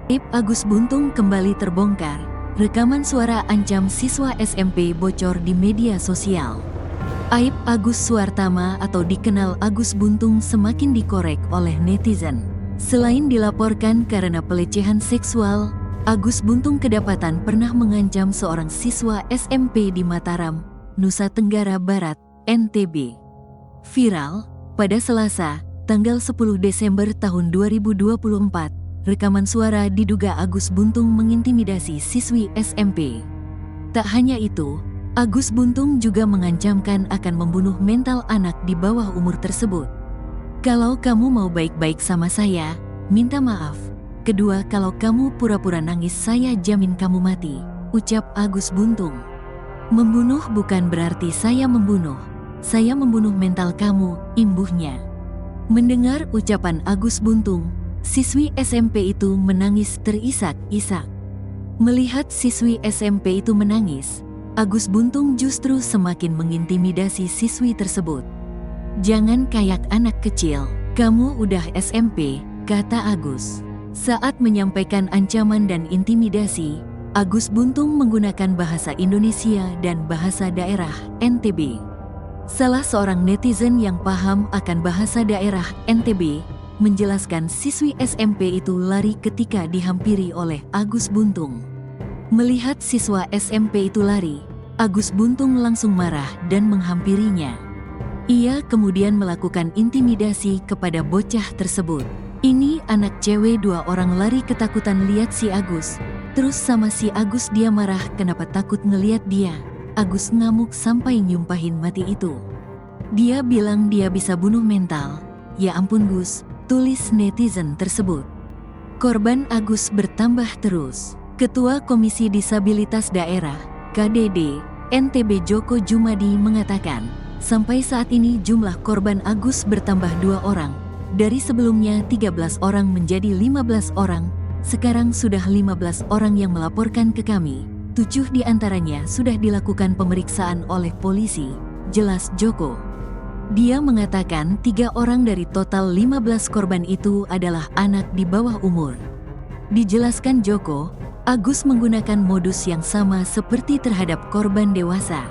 Aib Agus Buntung kembali terbongkar. Rekaman suara ancam siswa SMP bocor di media sosial. Aib Agus Suartama atau dikenal Agus Buntung semakin dikorek oleh netizen. Selain dilaporkan karena pelecehan seksual, Agus Buntung kedapatan pernah mengancam seorang siswa SMP di Mataram, Nusa Tenggara Barat, NTB. Viral, pada Selasa, tanggal 10 Desember tahun 2024, rekaman suara diduga Agus Buntung mengintimidasi siswi SMP. Tak hanya itu, Agus Buntung juga mengancamkan akan membunuh mental anak di bawah umur tersebut. "Kalau kamu mau baik-baik sama saya, minta maaf. Kedua, kalau kamu pura-pura nangis, saya jamin kamu mati," ucap Agus Buntung. "Membunuh bukan berarti saya membunuh. Saya membunuh mental kamu," imbuhnya. Mendengar ucapan Agus Buntung, siswi SMP itu menangis terisak-isak. Melihat siswi SMP itu menangis, Agus Buntung justru semakin mengintimidasi siswi tersebut. "Jangan kayak anak kecil, kamu udah SMP," kata Agus. Saat menyampaikan ancaman dan intimidasi, Agus Buntung menggunakan bahasa Indonesia dan bahasa daerah NTB. Salah seorang netizen yang paham akan bahasa daerah NTB menjelaskan siswi SMP itu lari ketika dihampiri oleh Agus Buntung. Melihat siswa SMP itu lari, Agus Buntung langsung marah dan menghampirinya. Ia kemudian melakukan intimidasi kepada bocah tersebut. "Ini anak cewek, 2 orang lari ketakutan lihat si Agus. Terus sama si Agus dia marah kenapa takut ngeliat dia. Agus ngamuk sampai nyumpahin mati itu. Dia bilang dia bisa bunuh mental. Ya ampun Gus," tulis netizen tersebut. Korban Agus bertambah terus. Ketua Komisi Disabilitas Daerah, KDD, NTB Joko Jumadi mengatakan, sampai saat ini jumlah korban Agus bertambah 2 orang. Dari sebelumnya 13 orang menjadi 15 orang, sekarang sudah 15 orang yang melaporkan ke kami. 7 diantaranya sudah dilakukan pemeriksaan oleh polisi, jelas Joko. Dia mengatakan 3 orang dari total 15 korban itu adalah anak di bawah umur. Dijelaskan Joko, Agus menggunakan modus yang sama seperti terhadap korban dewasa.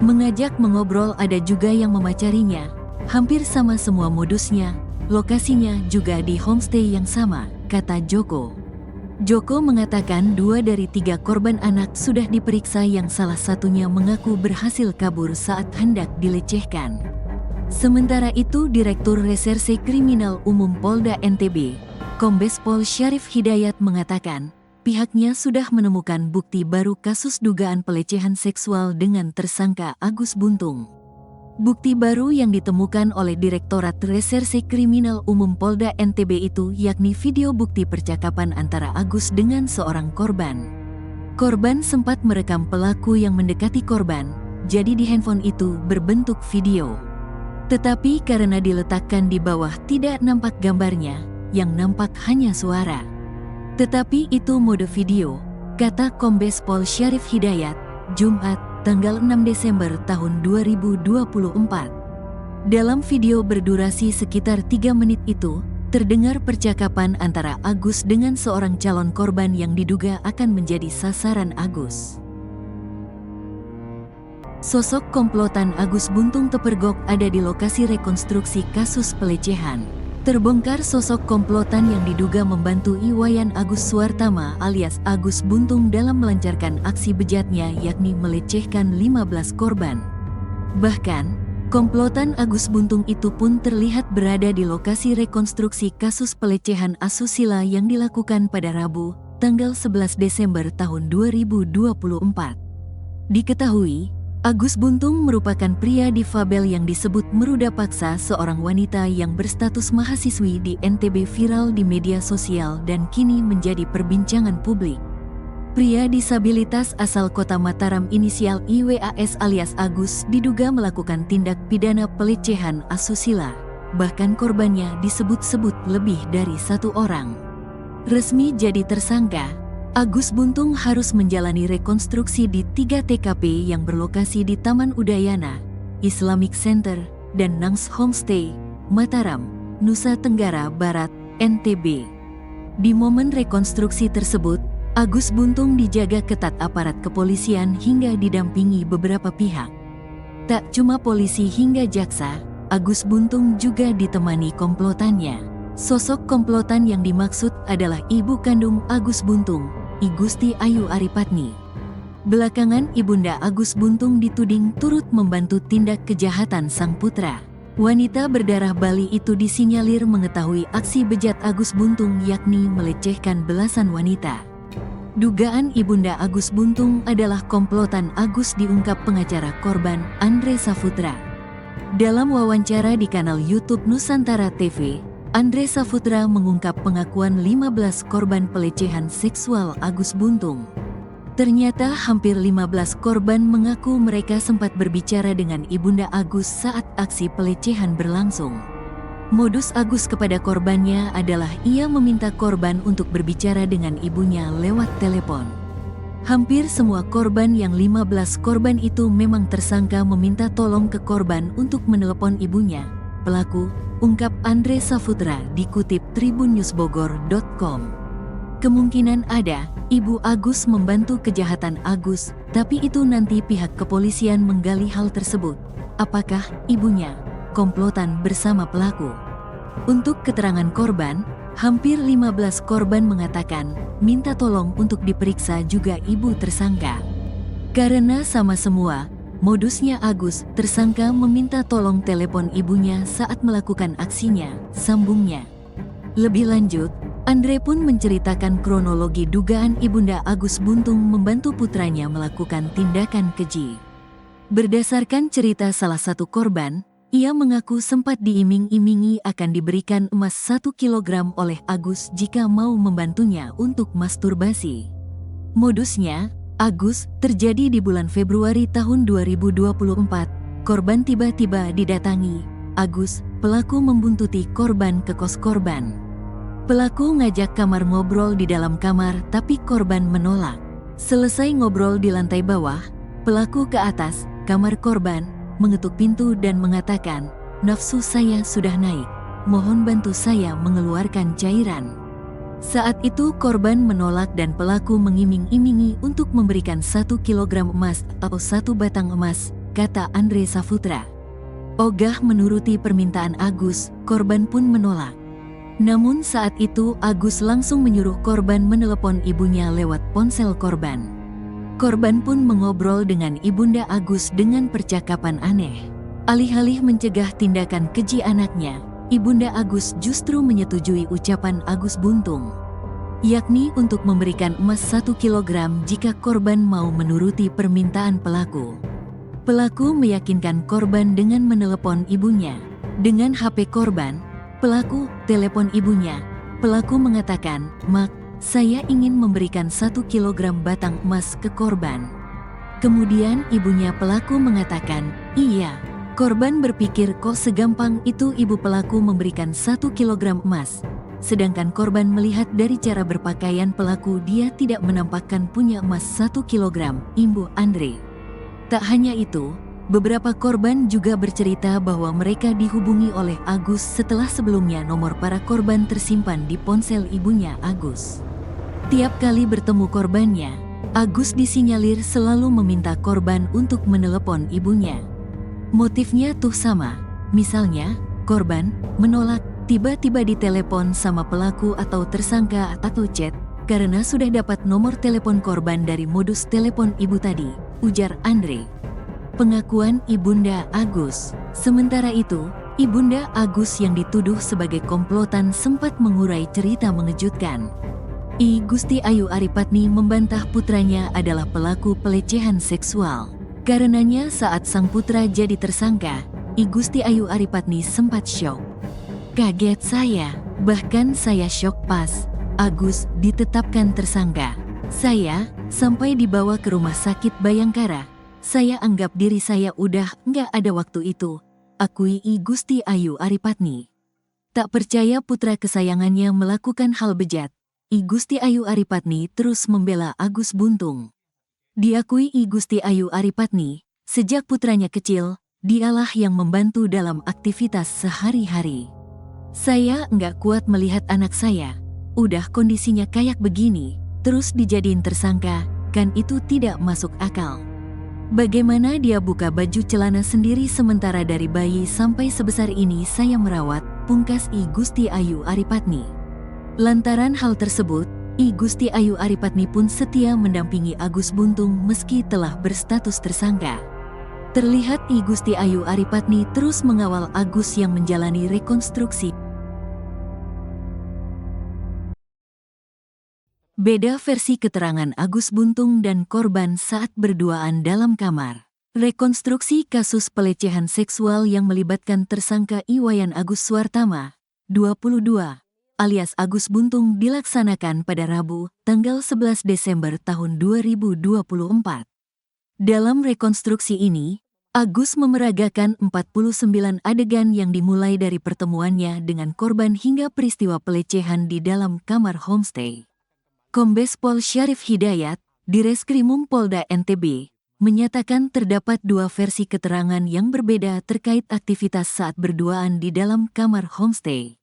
Mengajak mengobrol, ada juga yang memacarinya. Hampir sama semua modusnya, lokasinya juga di homestay yang sama, kata Joko. Joko mengatakan 2 dari 3 korban anak sudah diperiksa, yang salah satunya mengaku berhasil kabur saat hendak dilecehkan. Sementara itu, Direktur Reserse Kriminal Umum Polda NTB, Kombes Pol Syarif Hidayat mengatakan, pihaknya sudah menemukan bukti baru kasus dugaan pelecehan seksual dengan tersangka Agus Buntung. Bukti baru yang ditemukan oleh Direktorat Reserse Kriminal Umum Polda NTB itu yakni video bukti percakapan antara Agus dengan seorang korban. Korban sempat merekam pelaku yang mendekati korban, jadi di handphone itu berbentuk video. Tetapi karena diletakkan di bawah tidak nampak gambarnya, yang nampak hanya suara. Tetapi itu mode video, kata Kombes Pol Syarif Hidayat, Jumat, tanggal 6 Desember tahun 2024. Dalam video berdurasi sekitar 3 menit itu, terdengar percakapan antara Agus dengan seorang calon korban yang diduga akan menjadi sasaran Agus. Sosok komplotan Agus Buntung terpergok ada di lokasi rekonstruksi kasus pelecehan. Terbongkar sosok komplotan yang diduga membantu Iwayan Agus Suartama alias Agus Buntung dalam melancarkan aksi bejatnya, yakni melecehkan 15 korban. Bahkan, komplotan Agus Buntung itu pun terlihat berada di lokasi rekonstruksi kasus pelecehan asusila yang dilakukan pada Rabu, tanggal 11 Desember tahun 2024. Diketahui, Agus Buntung merupakan pria difabel yang disebut meruda paksa seorang wanita yang berstatus mahasiswi di NTB, viral di media sosial dan kini menjadi perbincangan publik. Pria disabilitas asal kota Mataram inisial IWAS alias Agus diduga melakukan tindak pidana pelecehan asusila. Bahkan korbannya disebut-sebut lebih dari 1 orang. Resmi jadi tersangka, Agus Buntung harus menjalani rekonstruksi di 3 TKP yang berlokasi di Taman Udayana, Islamic Center, dan Nangs Homestay, Mataram, Nusa Tenggara Barat, NTB. Di momen rekonstruksi tersebut, Agus Buntung dijaga ketat aparat kepolisian hingga didampingi beberapa pihak. Tak cuma polisi hingga jaksa, Agus Buntung juga ditemani komplotannya. Sosok komplotan yang dimaksud adalah ibu kandung Agus Buntung, I Gusti Ayu Aripatni. Belakangan Ibunda Agus Buntung dituding turut membantu tindak kejahatan sang putra. Wanita berdarah Bali itu disinyalir mengetahui aksi bejat Agus Buntung, yakni melecehkan belasan wanita. Dugaan Ibunda Agus Buntung adalah komplotan Agus, diungkap pengacara korban Andre Saputra. Dalam wawancara di kanal YouTube Nusantara TV, Andre Saputra mengungkap pengakuan 15 korban pelecehan seksual Agus Buntung. Ternyata hampir 15 korban mengaku mereka sempat berbicara dengan Ibunda Agus saat aksi pelecehan berlangsung. Modus Agus kepada korbannya adalah ia meminta korban untuk berbicara dengan ibunya lewat telepon. Hampir semua korban yang 15 korban itu memang tersangka meminta tolong ke korban untuk menelepon ibunya, pelaku, ungkap Andre Saputra dikutip tribunnews.bogor.com. Kemungkinan ada, Ibu Agus membantu kejahatan Agus, tapi itu nanti pihak kepolisian menggali hal tersebut. Apakah ibunya komplotan bersama pelaku? Untuk keterangan korban, hampir 15 korban mengatakan minta tolong untuk diperiksa juga ibu tersangka. Karena sama semua, modusnya Agus, tersangka meminta tolong telepon ibunya saat melakukan aksinya, sambungnya. Lebih lanjut, Andre pun menceritakan kronologi dugaan Ibunda Agus Buntung membantu putranya melakukan tindakan keji. Berdasarkan cerita salah satu korban, ia mengaku sempat diiming-imingi akan diberikan emas 1 kilogram oleh Agus jika mau membantunya untuk masturbasi. Modusnya, Agus, terjadi di bulan Februari tahun 2024. Korban tiba-tiba didatangi Agus, pelaku membuntuti korban ke kos korban. Pelaku ngajak kamar ngobrol di dalam kamar, tapi korban menolak. Selesai ngobrol di lantai bawah, pelaku ke atas kamar korban, mengetuk pintu dan mengatakan, "Nafsu saya sudah naik, mohon bantu saya mengeluarkan cairan." Saat itu korban menolak dan pelaku mengiming-imingi untuk memberikan 1 kilogram emas atau 1 batang emas, kata Andre Saputra. Ogah menuruti permintaan Agus, korban pun menolak. Namun saat itu Agus langsung menyuruh korban menelepon ibunya lewat ponsel korban. Korban pun mengobrol dengan Ibunda Agus dengan percakapan aneh. Alih-alih mencegah tindakan keji anaknya, Ibunda Agus justru menyetujui ucapan Agus Buntung, yakni untuk memberikan emas 1 kilogram jika korban mau menuruti permintaan pelaku. Pelaku meyakinkan korban dengan menelepon ibunya. Dengan HP korban, pelaku telepon ibunya. Pelaku mengatakan, "Mak, saya ingin memberikan 1 kilogram batang emas ke korban." Kemudian ibunya pelaku mengatakan, "Iya." Korban berpikir kok segampang itu ibu pelaku memberikan 1 kilogram emas. Sedangkan korban melihat dari cara berpakaian pelaku dia tidak menampakkan punya emas 1 kilogram, imbuh Andre. Tak hanya itu, beberapa korban juga bercerita bahwa mereka dihubungi oleh Agus setelah sebelumnya nomor para korban tersimpan di ponsel ibunya Agus. Tiap kali bertemu korbannya, Agus disinyalir selalu meminta korban untuk menelepon ibunya. Motifnya tuh sama, misalnya, korban menolak, tiba-tiba ditelepon sama pelaku atau tersangka atau chat, karena sudah dapat nomor telepon korban dari modus telepon ibu tadi, ujar Andre. Pengakuan Ibunda Agus. Sementara itu, Ibunda Agus yang dituduh sebagai komplotan sempat mengurai cerita mengejutkan. I Gusti Ayu Aripatni membantah putranya adalah pelaku pelecehan seksual. Karenanya saat sang putra jadi tersangka, I Gusti Ayu Aripatni sempat syok. "Kaget saya, bahkan saya syok pas Agus ditetapkan tersangka. Saya sampai dibawa ke rumah sakit Bayangkara. Saya anggap diri saya udah nggak ada waktu itu," akui I Gusti Ayu Aripatni. Tak percaya putra kesayangannya melakukan hal bejat, I Gusti Ayu Aripatni terus membela Agus Buntung. Diakui I Gusti Ayu Aripatni, sejak putranya kecil, dialah yang membantu dalam aktivitas sehari-hari. "Saya nggak kuat melihat anak saya," udah kondisinya kayak begini, terus dijadiin tersangka, kan itu tidak masuk akal. Bagaimana dia buka baju celana sendiri sementara dari bayi sampai sebesar ini saya merawat, pungkas I Gusti Ayu Aripatni. Lantaran hal tersebut, I Gusti Ayu Aripatni pun setia mendampingi Agus Buntung meski telah berstatus tersangka. Terlihat I Gusti Ayu Aripatni terus mengawal Agus yang menjalani rekonstruksi. Beda versi keterangan Agus Buntung dan korban saat berduaan dalam kamar. Rekonstruksi kasus pelecehan seksual yang melibatkan tersangka Iwayan Agus Suartama, 22, alias Agus Buntung dilaksanakan pada Rabu, tanggal 11 Desember tahun 2024. Dalam rekonstruksi ini, Agus memeragakan 49 adegan yang dimulai dari pertemuannya dengan korban hingga peristiwa pelecehan di dalam kamar homestay. Kombes Pol Syarif Hidayat, Direskrimum Polda NTB, menyatakan terdapat dua versi keterangan yang berbeda terkait aktivitas saat berduaan di dalam kamar homestay.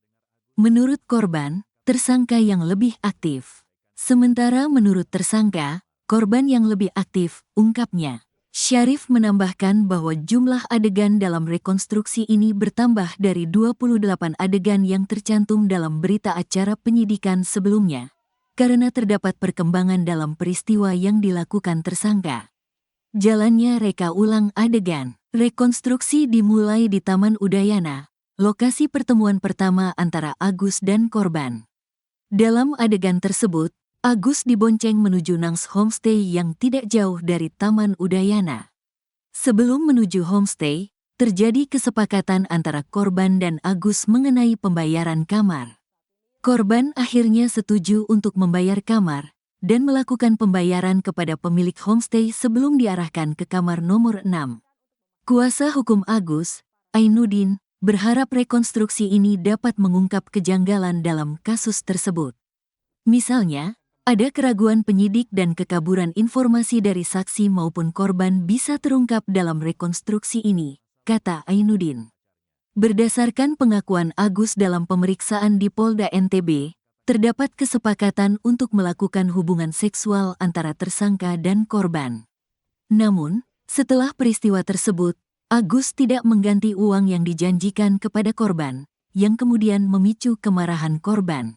Menurut korban, tersangka yang lebih aktif. Sementara menurut tersangka, korban yang lebih aktif, ungkapnya. Syarif menambahkan bahwa jumlah adegan dalam rekonstruksi ini bertambah dari 28 adegan yang tercantum dalam berita acara penyidikan sebelumnya, karena terdapat perkembangan dalam peristiwa yang dilakukan tersangka. Jalannya reka ulang adegan. Rekonstruksi dimulai di Taman Udayana, lokasi pertemuan pertama antara Agus dan korban. Dalam adegan tersebut, Agus dibonceng menuju Nang's Homestay yang tidak jauh dari Taman Udayana. Sebelum menuju homestay, terjadi kesepakatan antara korban dan Agus mengenai pembayaran kamar. Korban akhirnya setuju untuk membayar kamar dan melakukan pembayaran kepada pemilik homestay sebelum diarahkan ke kamar nomor 6. Kuasa hukum Agus, Ainuddin, berharap rekonstruksi ini dapat mengungkap kejanggalan dalam kasus tersebut. Misalnya, ada keraguan penyidik dan kekaburan informasi dari saksi maupun korban bisa terungkap dalam rekonstruksi ini, kata Ainuddin. Berdasarkan pengakuan Agus dalam pemeriksaan di Polda NTB, terdapat kesepakatan untuk melakukan hubungan seksual antara tersangka dan korban. Namun, setelah peristiwa tersebut, Agus tidak mengganti uang yang dijanjikan kepada korban, yang kemudian memicu kemarahan korban.